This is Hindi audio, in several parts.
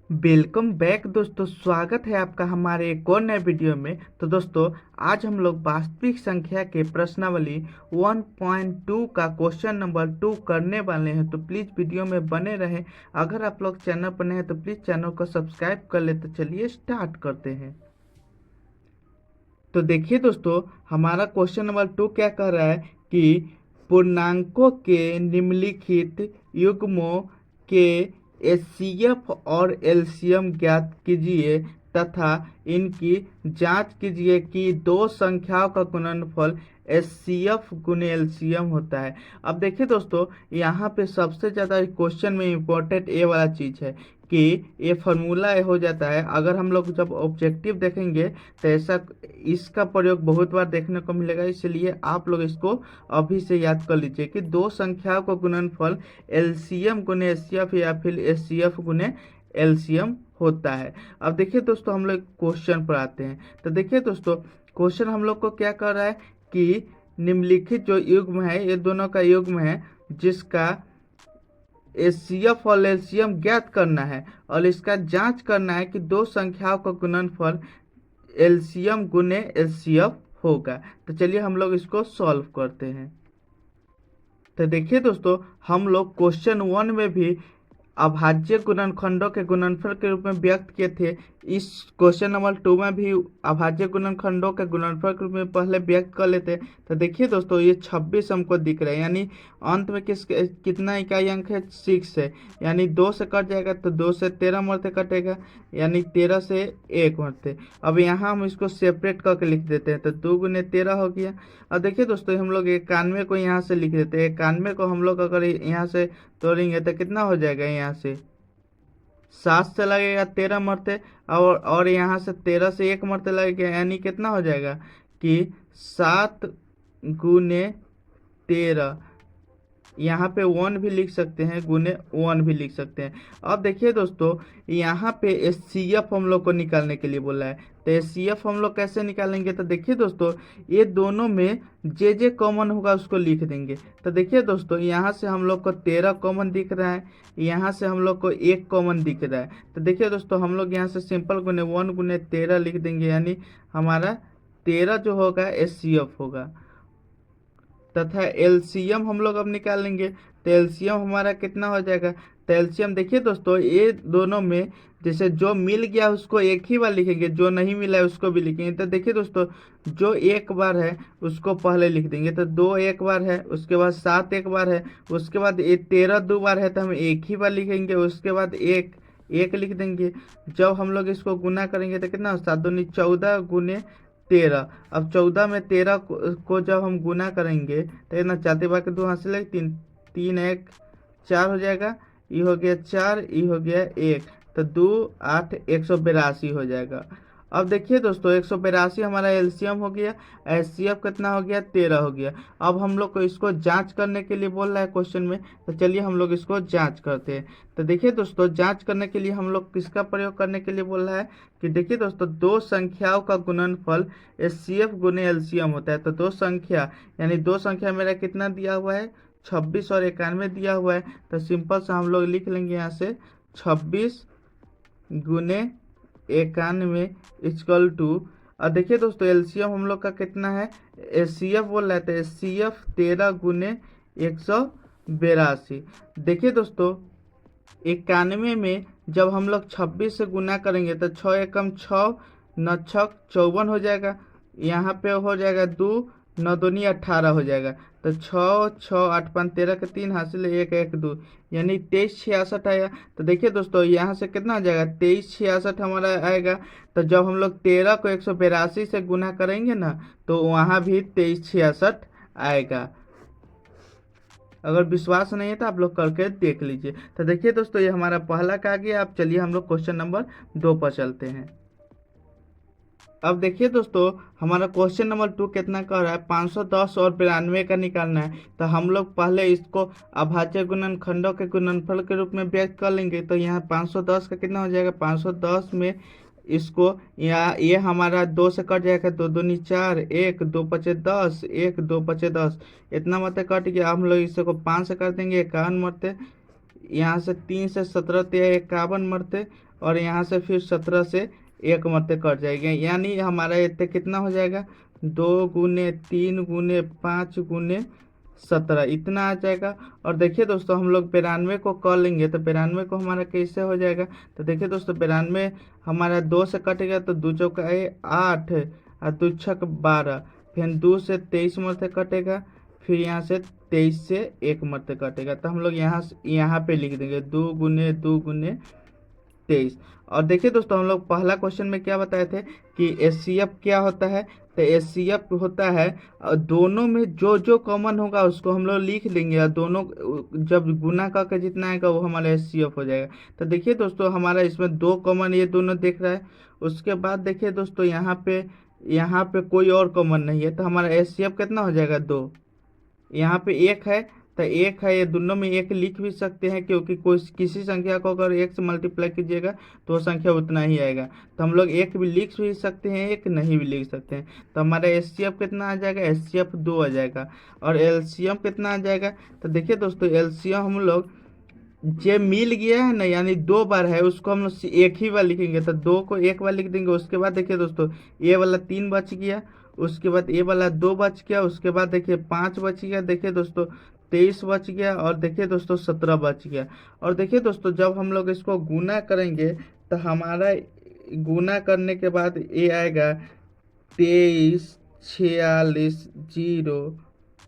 वेलकम बैक दोस्तों। स्वागत है आपका हमारे एक और नए वीडियो में। तो दोस्तों, आज हम लोग वास्तविक संख्या के प्रश्नावली 1.2 का क्वेश्चन नंबर 2 करने वाले हैं। तो प्लीज़ वीडियो में बने रहें। अगर आप लोग चैनल पर नए हैं तो प्लीज़ चैनल को सब्सक्राइब कर ले। तो चलिए स्टार्ट करते हैं। तो देखिए दोस्तों, हमारा क्वेश्चन नंबर 2 क्या कह रहा है कि पूर्णांकों के निम्नलिखित युग्मों के एचसीएफ और एलसीएम ज्ञात कीजिए तथा इनकी जांच कीजिए कि दो संख्याओं का गुणनफल एचसीएफ गुने एलसीएम होता है। अब देखिए दोस्तों, यहाँ पे सबसे ज़्यादा क्वेश्चन में इम्पोर्टेंट ये वाला चीज़ है कि ये फार्मूला हो जाता है। अगर हम लोग जब ऑब्जेक्टिव देखेंगे तो ऐसा इसका प्रयोग बहुत बार देखने को मिलेगा, इसलिए आप लोग इसको अभी से याद कर लीजिए कि दो संख्याओं का गुणनफल एलसीएम गुने एचसीएफ या फिर एचसीएफ गुने एलसीएम होता है। अब देखिए दोस्तों, हम लोग क्वेश्चन पर आते हैं। तो देखिए दोस्तों, क्वेश्चन हम लोग को क्या कर रहा है कि निम्नलिखित जो युग्म है, ये दोनों का युग्म है जिसका एचसीएफ और एलसीएम ज्ञात करना है और इसका जांच करना है कि दो संख्याओं का गुणनफल एलसीएम गुने एचसीएफ होगा। तो चलिए हम लोग इसको सॉल्व करते हैं। तो देखिए दोस्तों, हम लोग क्वेश्चन 1 में भी अभाज्य गुणनखंडों के गुणनफल के रूप में व्यक्त किए थे। इस क्वेश्चन नंबर 2 में भी अभाज्य गुणनखंडों के गुणनफल के रूप में पहले व्यक्त कर लेते हैं। तो देखिए दोस्तों, ये 26 हमको दिख रहा है, यानी अंत में कितना इकाई अंक है, 6 है। यानी 2 से कट जाएगा तो 2 से 13 मरते कटेगा, यानी 13 से 1 मरते। अब यहाँ हम इसको सेपरेट करके लिख देते हैं, तो 2 गुने 13 हो गया। अब देखिए दोस्तों, हम लोग 91 को यहाँ से लिख देते हैं। 91 को हम लोग अगर यहाँ से तोड़ेंगे तो कितना हो जाएगा, यहाँ से 7 से लगेगा 13 मरते, और यहाँ से 13 से 1 मरते लगेगा, यानी कितना हो जाएगा कि 7 गुने 13। यहाँ पे 1 भी लिख सकते हैं, गुने 1 भी लिख सकते हैं। अब देखिए दोस्तों, यहाँ पे एचसीएफ हम लोग को निकालने के लिए बोला है। तो एचसीएफ हम लोग कैसे निकालेंगे? तो देखिए दोस्तों, ये दोनों में जे जे कॉमन होगा उसको लिख देंगे। तो देखिए दोस्तों, यहाँ से हम लोग को 13 कॉमन दिख रहा है, यहाँ से हम लोग को 1 कॉमन दिख रहा है। तो देखिए दोस्तों, हम लोग यहाँ से सिंपल गुने 1 गुने 13 लिख देंगे, यानी हमारा 13 जो होगा एचसीएफ होगा। तथा एलसीएम हम लोग अब निकालेंगे। तो एलसीएम हमारा कितना हो जाएगा? तो एलसीएम देखिए दोस्तों, ये दोनों में जैसे जो मिल गया उसको एक ही बार लिखेंगे, जो नहीं मिला है उसको भी लिखेंगे। तो देखिए दोस्तों, जो एक बार है उसको पहले लिख देंगे। तो 2 एक बार है, उसके बाद 7 एक बार है, उसके बाद 13 2 बार है तो हम एक ही बार लिखेंगे, उसके बाद एक एक लिख देंगे। जब हम लोग इसको गुना करेंगे तो कितना 7 दूनी 14 गुने 13। अब 14 में 13 को जब हम गुना करेंगे तो इतना 4 बाकी 2 हासिल है, 3 3 1 4 हो जाएगा। ये हो गया 4, ये हो गया 1, तो 2 8 182 हो जाएगा। अब देखिए दोस्तों, 182 हमारा एलसीएम हो गया, एचसीएफ कितना हो गया, 13 हो गया। अब हम लोग को इसको जांच करने के लिए बोल रहा है क्वेश्चन में। तो चलिए हम लोग इसको जांच करते हैं। तो देखिए दोस्तों, जांच करने के लिए हम लोग किसका प्रयोग करने के लिए बोल रहा है कि देखिए दोस्तों, दो संख्याओं का गुणनफल एचसीएफ गुने एलसीएम होता है। तो दो संख्या, यानी दो संख्या मेरा कितना दिया हुआ है, 26 और 91 दिया हुआ है। तो सिंपल से हम लोग लिख लेंगे यहाँ से 26 गुने 91 इक्वल टू। और देखिए दोस्तों, एलसीएम हम लोग का कितना है, एचसीएफ बोल रहे थे, एचसीएफ 13 गुने 182। देखिए दोस्तों, 91 में जब हम लोग 26 से गुना करेंगे तो 6 एकम 6, 9 छक 54 हो जाएगा। यहाँ पे हो जाएगा 2, 9 दूनी 18 हो जाएगा। तो 6 6 8 5 13 के 3 हासिल 1 1 2, यानी 2366 आया। तो देखिए दोस्तों, यहाँ से कितना आ जाएगा, 2366 हमारा आएगा। तो जब हम लोग 13 को 182 से गुना करेंगे ना, तो वहाँ भी 2366 आएगा। अगर विश्वास नहीं है तो आप लोग करके देख लीजिए। तो देखिए दोस्तों, ये हमारा पहला का गया। अब चलिए हम लोग क्वेश्चन नंबर 2 पर चलते हैं। अब देखिए दोस्तों, हमारा क्वेश्चन नंबर 2 कितना कह रहा है, 510 और 92 का निकालना है। तो हम लोग पहले इसको अभाज्य गुणनखंडों के गुणनफल के रूप में व्यक्त कर लेंगे। तो यहाँ 510 का कितना हो जाएगा, 510 में इसको यहाँ ये हमारा 2 से कट जाएगा, 2 दूनी 4, 1 2 पचे 10, 1 2 पचे 10, इतना मरते कट गया। हम लोग इसको 5 से कर देंगे, 51 मरते यहाँ से 3 से 17 ते 51 मरते, और यहाँ से फिर 17 से 1 मरते कट जाएंगे, यानी हमारा इतने कितना हो जाएगा, 2 गुने 3 गुने 5 गुने 17 इतना आ जाएगा। और देखिए दोस्तों हम लोग 92 को कर लेंगे तो 92 को हमारा कैसे हो जाएगा, तो देखिए दोस्तों 92 हमारा 2 से कटेगा तो 2 चौका 8 और 2 छक 12, फिर 2 से 23 मरते कटेगा, फिर यहाँ से 23 से 1 मरते कटेगा, तो हम लोग यहाँ पे लिख देंगे 2 गुने 2 गुने 23। और देखिए दोस्तों हम लोग पहला क्वेश्चन में क्या बताए थे कि एचसीएफ क्या होता है, तो एचसीएफ होता है दोनों में जो जो कॉमन होगा उसको हम लोग लिख देंगे, और दोनों जब गुना करके जितना आएगा वो हमारा एचसीएफ हो जाएगा। तो देखिए दोस्तों हमारा इसमें 2 कॉमन ये दोनों दिख रहा है। उसके बाद देखिए दोस्तों यहाँ पे कोई और कॉमन नहीं है, तो हमारा एचसीएफ कितना हो जाएगा 2। यहाँ पे 1 है तो 1 है, ये दोनों में 1 लिख भी सकते हैं, क्योंकि कोई किसी संख्या को अगर 1 से मल्टीप्लाई कीजिएगा तो वो संख्या उतना ही आएगा। तो हम लोग 1 भी लिख भी सकते हैं, 1 नहीं भी लिख सकते हैं। तो हमारा एचसीएफ कितना आ जाएगा, एचसीएफ 2 आ जाएगा। और एलसीएम कितना आ जाएगा, तो देखिए दोस्तों एलसीएम हम लोग जे मिल गया है ना, यानी 2 बार है, उसको हम लोग एक ही बार लिखेंगे, तो 2 को 1 बार लिख देंगे। उसके बाद देखिए दोस्तों ये वाला 3 बच गया, उसके बाद ये वाला 2 बच गया, उसके बाद देखिए 5 बच गया, देखिए दोस्तों 23 बच गया, और देखिए दोस्तों 17 बच गया। और देखिए दोस्तों जब हम लोग इसको गुना करेंगे तो हमारा गुना करने के बाद ये आएगा 23 46 0,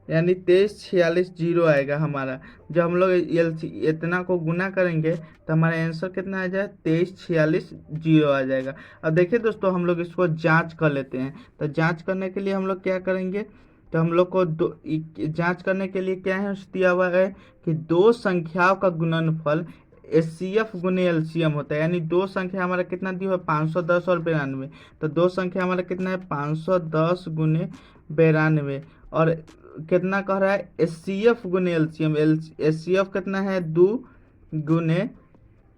यानी 23 46 0 आएगा हमारा। जब हम लोग इतना को गुना करेंगे तो हमारा आंसर कितना आ जाए, 23 46 0 आ जाएगा। अब देखिए दोस्तों हम लोग इसको जांच कर लेते हैं। तो जांच करने के लिए हम लोग क्या करेंगे, तो हम लोग को जांच करने के लिए क्या है दिया हुआ है कि 2 संख्याओं का गुणनफल एचसीएफ गुने एलसीएम होता है, यानी 2 संख्या हमारा कितना दिया हुआ है 510 और 92। तो 2 संख्या हमारा कितना है 510 गुने 92, और कितना कह रहा है एचसीएफ गुने एलसीएम, एचसीएफ कितना है 2 गुने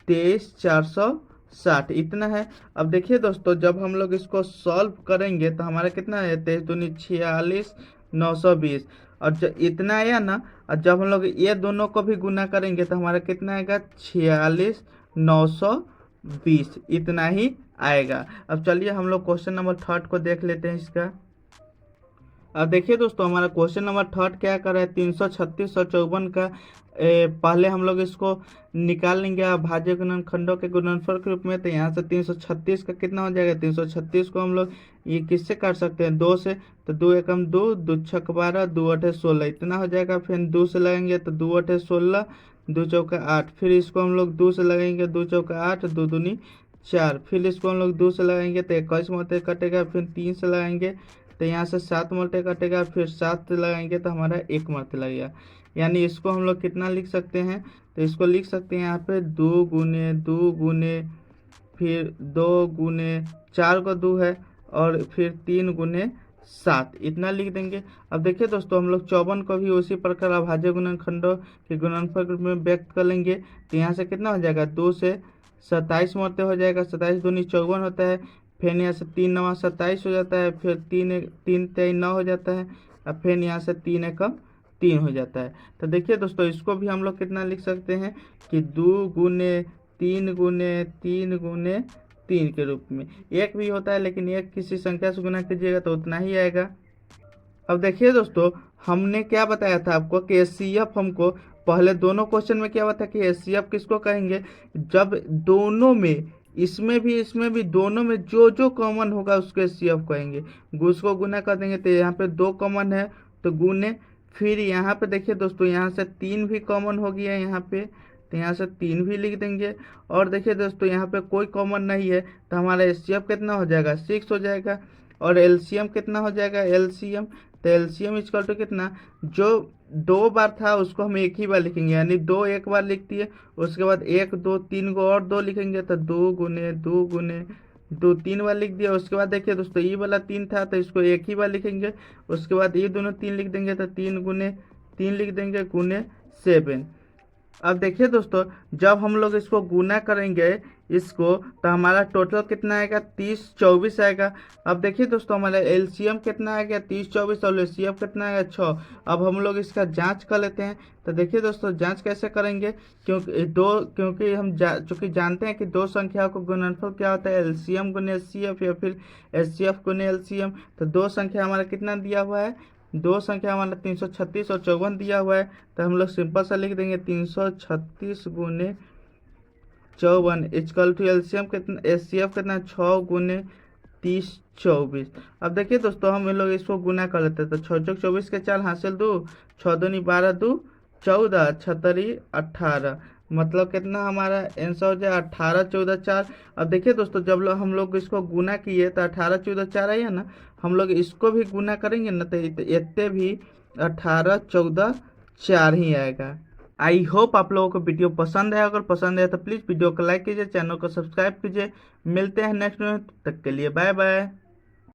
23 460 इतना है। अब देखिए दोस्तों जब हम लोग इसको सॉल्व करेंगे तो हमारा कितना है 23 दूनी 46 920, और इतना आया ना, और जब हम लोग ये दोनों को भी गुना करेंगे तो हमारा कितना आएगा 46 920 इतना ही आएगा। अब चलिए हम लोग क्वेश्चन नंबर 3 को देख लेते हैं इसका। अब देखिए दोस्तों हमारा क्वेश्चन नंबर 3 क्या कर रहा है, 336 और 54 का पहले हम लोग इसको निकाल लेंगे अभाज्य गुणनखंडों के गुणनफल के रूप में। तो यहाँ से 336 का कितना हो जाएगा, 336 को हम लोग ये किससे काट सकते हैं 2 से, तो 2 एकम 2 2 छक 12 2 8 16 इतना हो जाएगा। फिर 2 से लगाएंगे तो 2 8 16 2 चौका 8, फिर इसको हम लोग 2 से लगाएंगे 2 चौका 8 2 दूनी 4, फिर इसको हम लोग 2 से लगाएंगे तो 21 मरते कटेगा, फिर 3 से लगाएंगे तो यहाँ से 7 मरते कटेगा, फिर 7 से लगाएंगे तो हमारा 1 मरते लगेगा। यानी इसको हम लोग कितना लिख सकते हैं, तो इसको लिख सकते हैं यहाँ पे 2 गुने फिर 2 गुने 4 को 2 है, और फिर 3 गुने 7 इतना लिख देंगे। अब देखिए दोस्तों हम लोग 54 को भी उसी प्रकार अभाज्य गुणनखंडों के गुणनफल के रूप में व्यक्त कर लेंगे। तो यहाँ से कितना हो जाएगा 2 से 27 मरते हो जाएगा, 27 दूनी 54 होता है, फिर यहाँ से 3 9 27 हो जाता है, फिर 3 3 9 हो जाता है, और फिर यहाँ से 3 1 3 हो जाता है। तो देखिए दोस्तों इसको भी हम लोग कितना लिख सकते हैं कि 2 गुने 3 गुने 3 गुने 3 के रूप में। एक भी होता है लेकिन एक किसी संख्या से गुना कीजिएगा तो उतना ही आएगा। अब देखिए दोस्तों हमने क्या बताया था आपको कि एचसीएफ हमको पहले दोनों क्वेश्चन में क्या बताया कि एचसीएफ किसको कहेंगे, जब दोनों में इसमें भी दोनों में जो जो कॉमन होगा उसको एचसीएफ कहेंगे। उसको गुना कर देंगे तो यहाँ पे 2 कॉमन है तो गुने, फिर यहाँ पे देखिए दोस्तों यहाँ से 3 भी कॉमन हो गया यहाँ पे, तो यहाँ से 3 भी लिख देंगे। और देखिए दोस्तों यहाँ पे कोई कॉमन नहीं है तो हमारा एचसीएफ कितना हो जाएगा 6 हो जाएगा। और एलसीएम कितना हो जाएगा, एलसीएम तो एलसीएम इक्वल टू कितना, जो 2 बार था उसको हम एक ही बार लिखेंगे, यानी 2 एक बार लिख दिए, उसके बाद 1 2 3 को और 2 लिखेंगे तो 2 गुने 2 3 बार लिख दिया। उसके बाद देखिए दोस्तों ये वाला 3 था तो इसको एक ही बार लिखेंगे, उसके बाद ये दोनों 3 लिख देंगे तो 3 गुने 3 लिख देंगे गुने 7। अब देखिए दोस्तों, जब हम लोग इसको गुना करेंगे इसको, तो हमारा टोटल कितना आएगा, 30 24 आएगा। अब देखिए दोस्तों, हमारा एलसीएम कितना आ गया, 30 24, और एलसीएम कितना आएगा, 6। अब हम लोग इसका जांच कर लेते हैं। तो देखिए दोस्तों, जांच कैसे करेंगे, क्योंकि हम चूंकि जानते हैं कि दो संख्याओं को गुणनफल क्या होता है, एलसीएम गुने एचसीएफ या फिर एचसीएफ गुने एलसीएम। तो दो संख्या हमारा कितना दिया हुआ है, दो संख्या हमारा 336 और 54 दिया हुआ है। तो हम लोग सिंपल सा लिख देंगे 336 गुने 54 इक्वल टू एलसीएम कितना, एचसीएफ कितना, 6 गुने 30 24। अब देखिए दोस्तों, हम लोग इसको गुना कर लेते हैं। तो 6 24 के 4 हासिल 2, 6 दूनी 12, 2 14, 18। मतलब कितना हमारा आंसर हो जाए, 18 14 4। अब देखिए दोस्तों, जब हम लोग इसको गुना किए तो 18 14 4 आई है ना, हम लोग इसको भी गुना करेंगे ना, तो इतने भी 18 14 4 ही आएगा। आई होप आप लोगों को वीडियो पसंद है। अगर पसंद है तो प्लीज़ वीडियो को लाइक कीजिए, चैनल को सब्सक्राइब कीजिए। मिलते हैं नेक्स्ट में, तब तक के लिए बाय बाय।